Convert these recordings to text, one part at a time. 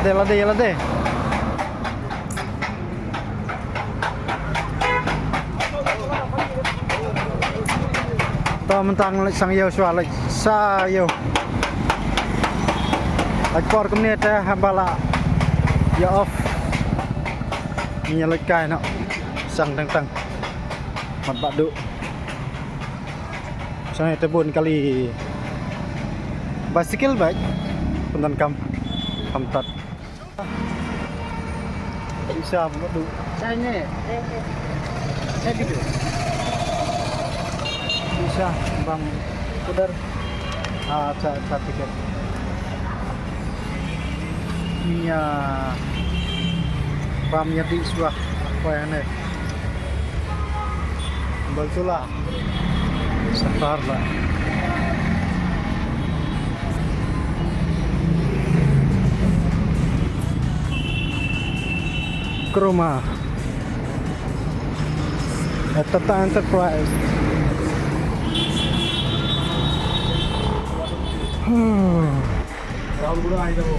lade. To mentang sang yo swala sa yo. Ekor kemni teh hambala ya off. Nyelek kai nak sang tang mat badu. Sang tebun kali bicycle bike pundan kam tat. Bisa badu. Saya gitu. Bisa bang pudar sa tiket. Nya bamnya di suah apa yang nih betulah sebentar lah ke rumah Tata Enterprise. Raul guna aja lo.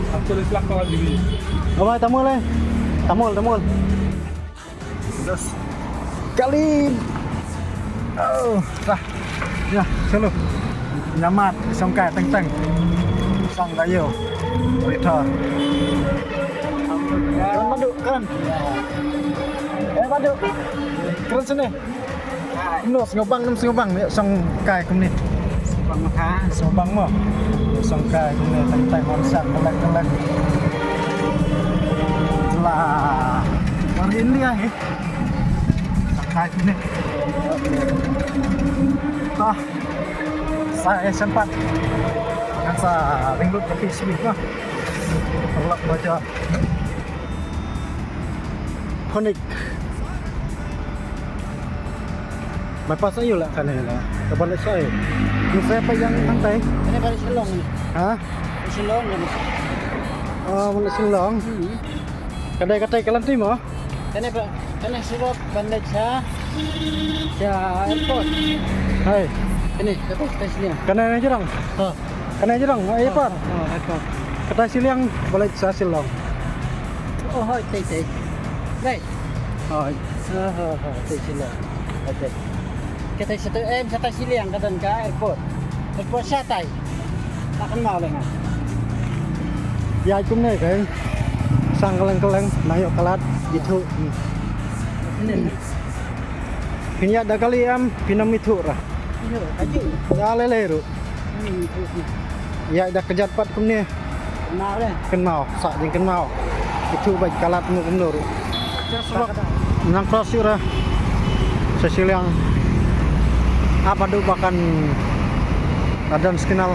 Actually selak kawan diri. Apa tamul eh? Tamul. Terus kali. Oh, dah. Ya, selalu. Nyamat songkai teng. Sang gayo. Return. Kan maduk kan? Maduk. Keren sini. Nos ngobang yuk song kai kumni. Bang Maka. Sobang mo. Song kai kumni teng onsak kelak. Lah. Hari ini ya. Kai kumni. Toh. Saya sempat sa ringgit tapi seminggu. Kelak baca. Konik. Mapas ayo lah kan ya. Kapan saya? Ini saya yang pantai. Ini balik Silong ni. Hah? Silong ni. Oh, mana Silong? Kadai-kadai kelanti mo? Kena surat bandar sa airport. Hai. Ini dapat stasiun. Kana jerang. Ha. Kana jerang. Ayo par. Airport. Kadai Silang balik sa Silong. Oh, hai, tai. Right. Oh, Tai Silong. Okay. Kita satu satu Siliang katan ka airport. Airport Satai. Takkan mau lengan. ya cũng này cái sang keleng naik kelat gitu. Ini. Pinya ada kali pinam itu lah. Ini aja. Ya leleru. Ini. Ya ada kejat pat kumnya. Kenal lah. Kenal, sak jeng kenal. Itu baik kalat mu kumnur. Nang cross ura. Sesilang apa do bahkan adan skenal.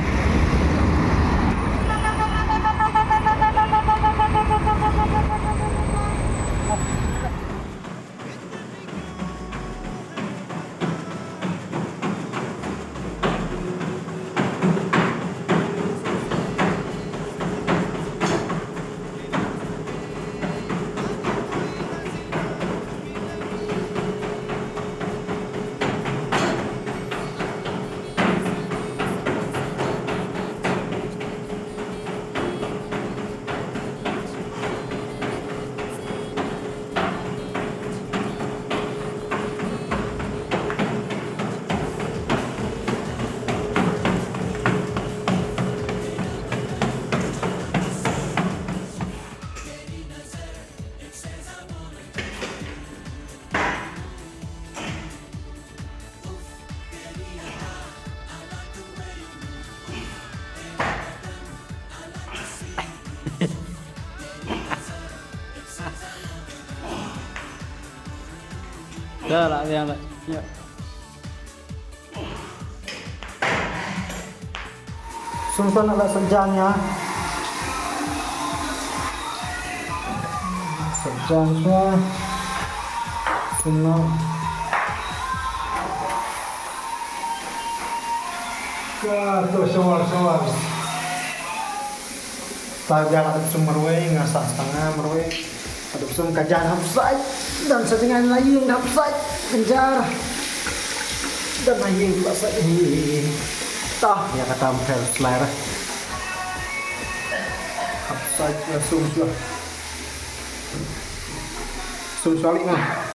Dah lah yang lah. Ya. Sunsan ada sejangnya. Sejangnya. Sunat. Tuh sewar. Saja ada sumerwe ngasah setengah merwe. Ada sum kajian hapsai dan setengah lagi yang hapsai kejar dan lagi bahasa ini tah ya kata Mel Slayer hapsai Sum sualik mah.